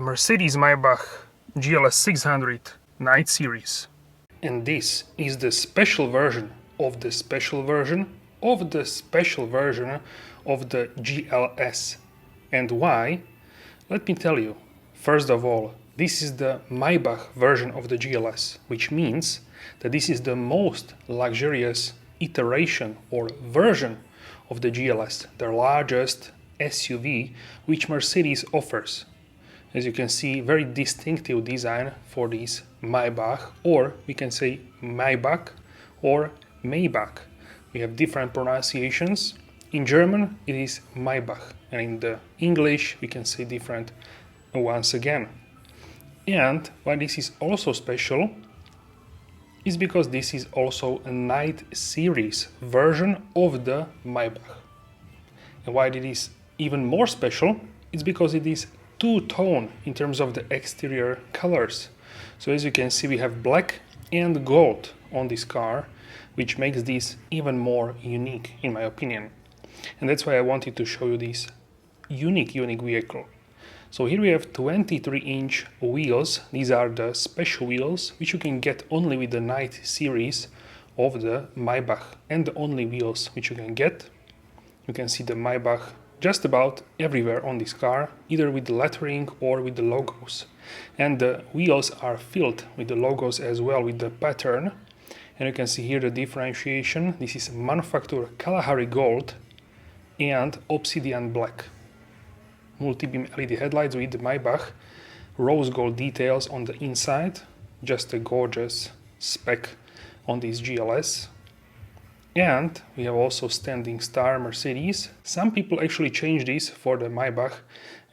Mercedes-Maybach GLS 600 Night Series. And this is the special version of the special version of the special version of the GLS. And why? Let me tell you. First of all, this is the Maybach version of the GLS, which means that this is the most luxurious iteration or version of the GLS, the largest SUV which Mercedes offers. As you can see, very distinctive design for this Maybach, or we can say Maybach or Maybach. We have different pronunciations. In German it is Maybach, and in the English we can say different once again. And why this is also special is because this is also a Night Series version of the Maybach. And why it is even more special is because it is two-tone in terms of the exterior colors. So as you can see, we have black and gold on this car, which makes this even more unique in my opinion. And that's why I wanted to show you this unique vehicle. So here we have 23-inch wheels. These are the special wheels which you can get only with the Night Series of the Maybach, and the only wheels which you can get. You can see the Maybach just about everywhere on this car, either with the lettering or with the logos. And the wheels are filled with the logos as well, with the pattern. And you can see here the differentiation. This is manufacturer Kalahari Gold and Obsidian Black. Multi-beam LED headlights with the Maybach, rose gold details on the inside, just a gorgeous spec on this GLS. And we have also standing star Mercedes. Some people actually change this for the Maybach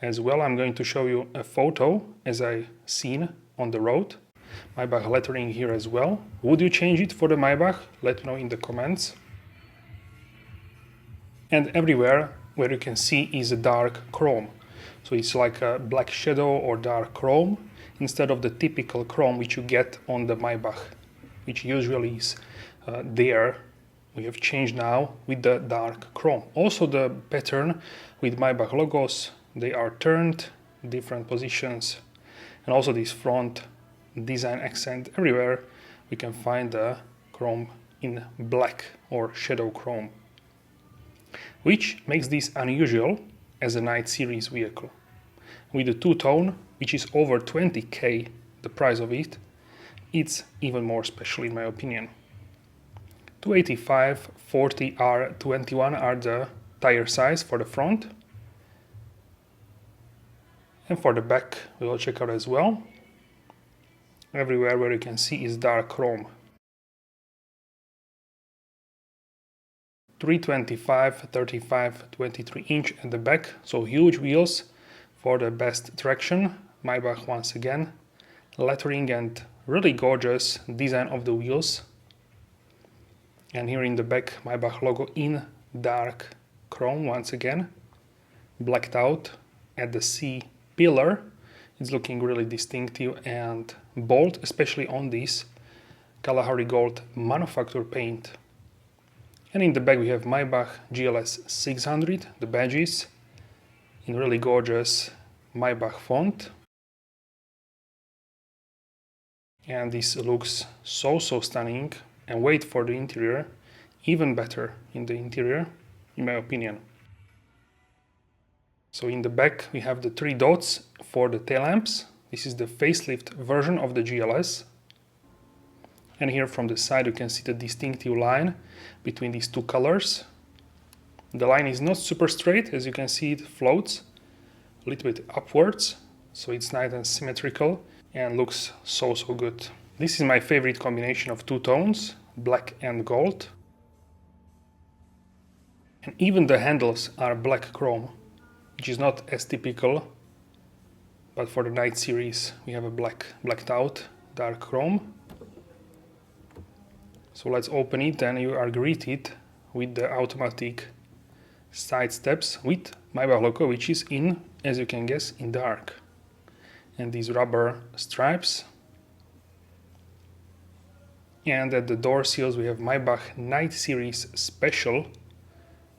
as well. I'm going to show you a photo as I seen on the road. Maybach lettering here as well. Would you change it for the Maybach? Let me know in the comments. And everywhere where you can see is a dark chrome. So it's like a black shadow or dark chrome instead of the typical chrome which you get on the Maybach, which usually is there. We have changed now with the dark chrome. Also the pattern with Maybach logos, they are turned different positions, and also this front design accent. Everywhere we can find the chrome in black or shadow chrome, which makes this unusual as a Night Series vehicle. With the two-tone, which is over 20k the price of it, it's even more special in my opinion. 285 40 R21 are the tire size for the front, and for the back we will check out as well. Everywhere where you can see is dark chrome. 325 35 23 inch at the back, so huge wheels for the best traction. Maybach once again, lettering and really gorgeous design of the wheels. And here in the back, Maybach logo in dark chrome once again, blacked out at the C pillar. It's looking really distinctive and bold, especially on this Kalahari Gold manufacturer paint. And in the back we have Maybach GLS 600, the badges, in really gorgeous Maybach font. And this looks so stunning. And wait for the interior, even better in the interior, in my opinion. So in the back we have the 3 dots for the tail lamps. This is the facelift version of the GLS. And here from the side you can see the distinctive line between these two colors. The line is not super straight, as you can see it floats a little bit upwards, so it's nice and symmetrical and looks so good. This is my favorite combination of two tones, black and gold. And even the handles are black chrome, which is not as typical, but for the Night Series we have a blacked out dark chrome. So let's open it, and you are greeted with the automatic side steps with Maybach logo, which is in, as you can guess, in dark. And these rubber stripes. And at the door seals we have Maybach Night Series Special,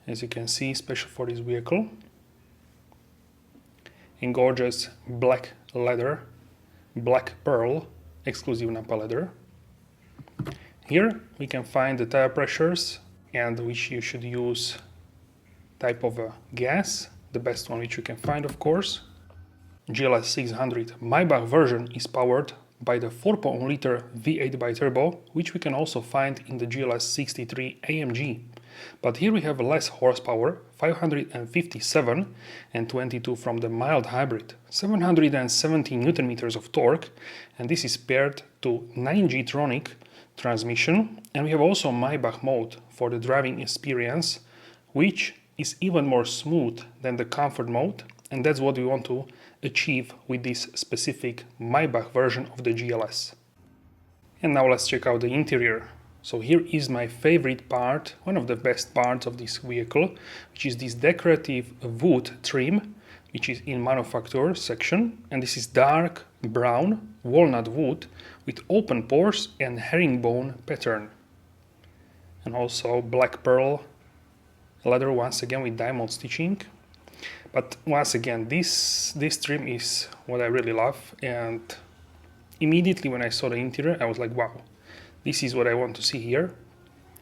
as you can see, special for this vehicle. in gorgeous black leather, black pearl, exclusive Napa leather. Here we can find the tire pressures and which you should use type of gas, the best one which you can find, of course. GLS 600 Maybach version is powered by the 4.1-liter V8 Biturbo, which we can also find in the GLS 63 AMG. But here we have less horsepower, 557 and 22 from the mild hybrid, 770 Nm of torque, and this is paired to 9G-tronic transmission, and we have also Maybach mode for the driving experience, which is even more smooth than the comfort mode, and that's what we want to achieve with this specific Maybach version of the GLS. And now let's check out the interior. So here is my favorite part, one of the best parts of this vehicle, which is this decorative wood trim, which is in manufacturer section, and this is dark brown walnut wood with open pores and herringbone pattern, and also black pearl leather once again with diamond stitching. But once again, this trim is what I really love, and immediately when I saw the interior I was like, wow, this is what I want to see here.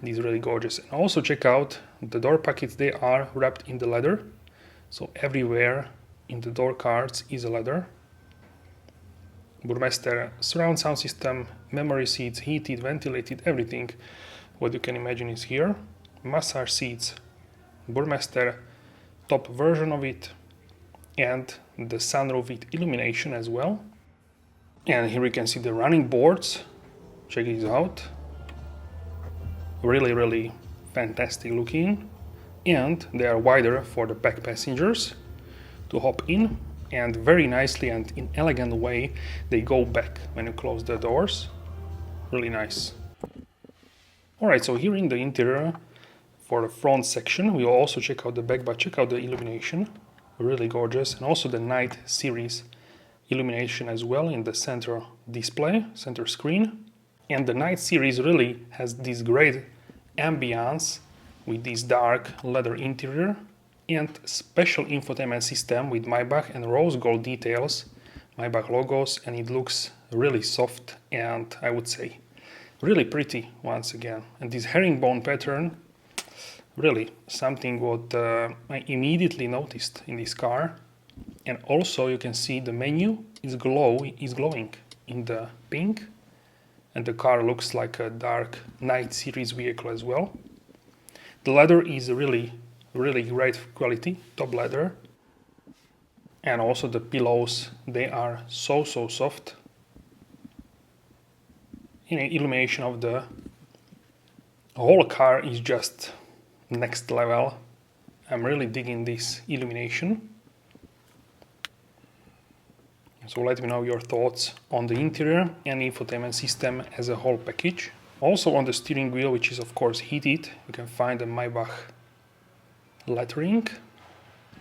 It is really gorgeous. And also check out the door pockets, they are wrapped in the leather, so everywhere in the door cards is a leather. Burmester surround sound system, memory seats, heated, ventilated, everything what you can imagine is here. Massage seats, Burmester top version of it, and the sunroof with illumination as well. And here we can see the running boards. Check this out. Really fantastic looking, and they are wider for the back passengers to hop in, and very nicely and in elegant way they go back when you close the doors. Really nice. Alright, so here in the interior for the front section we will also check out the back, but check out the illumination, really gorgeous, and also the night series illumination as well in the center display, center screen. And the night series really has this great ambience with this dark leather interior and special infotainment system with Maybach and rose gold details, Maybach logos, and it looks really soft and I would say really pretty once again. And this herringbone pattern, really something what I immediately noticed in this car. And also you can see the menu is glowing in the pink, and the car looks like a dark night series vehicle as well. The leather is really great quality, top leather, and also the pillows, they are so soft. In illumination of the whole car is just next level. I'm really digging this illumination. So let me know your thoughts on the interior and infotainment system as a whole package. Also on the steering wheel, which is of course heated, you can find the Maybach lettering.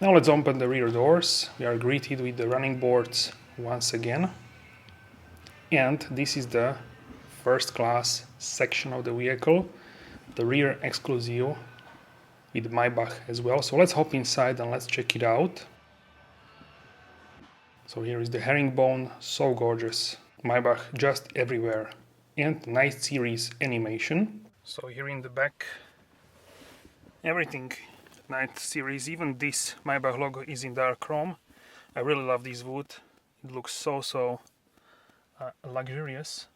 Now let's open the rear doors. We are greeted with the running boards once again. And this is the first class section of the vehicle, the rear exclusive with Maybach as well. So let's hop inside and let's check it out. So here is the herringbone, so gorgeous. Maybach just everywhere. And night series animation. So here in the back, everything night series, even this Maybach logo is in dark chrome. I really love this wood. It looks so luxurious.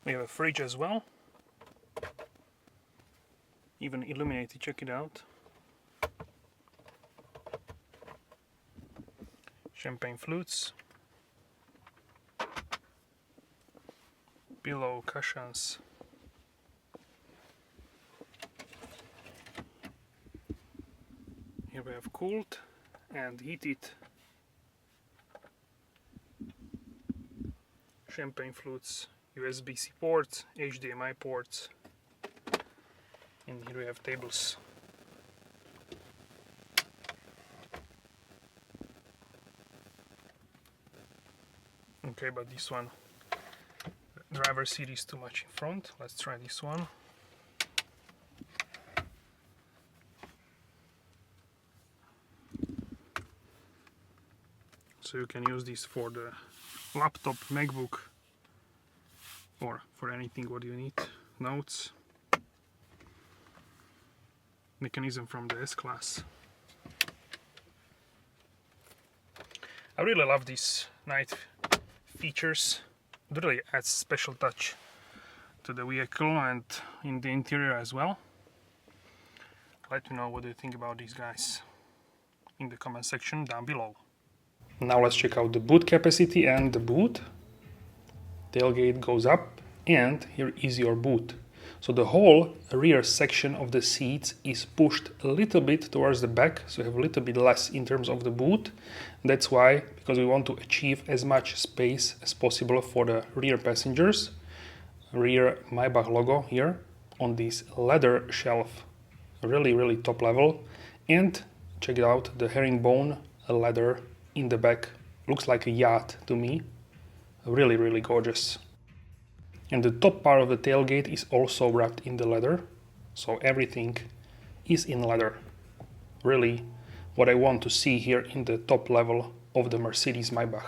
We have a fridge as well. Even illuminated, check it out. Champagne flutes. Pillow cushions. Here we have cooled and heated champagne flutes, USB-C ports, HDMI ports, and here we have tables. Okay, but this one, driver's seat is too much in front. Let's try this one. So you can use this for the laptop, MacBook, or for anything what you need. Notes. Mechanism from the S-Class. I really love these night features. It really adds special touch to the vehicle and in the interior as well. Let me know what you think about these guys in the comment section down below. Now let's check out the boot capacity and the boot. Tailgate goes up and here is your boot. So the whole rear section of the seats is pushed a little bit towards the back, so you have a little bit less in terms of the boot. That's why, because we want to achieve as much space as possible for the rear passengers. Rear Maybach logo here on this leather shelf, really top level. And check it out, the herringbone leather in the back, looks like a yacht to me. Really gorgeous. And the top part of the tailgate is also wrapped in the leather, so everything is in leather. Really what I want to see here in the top level of the Mercedes-Maybach.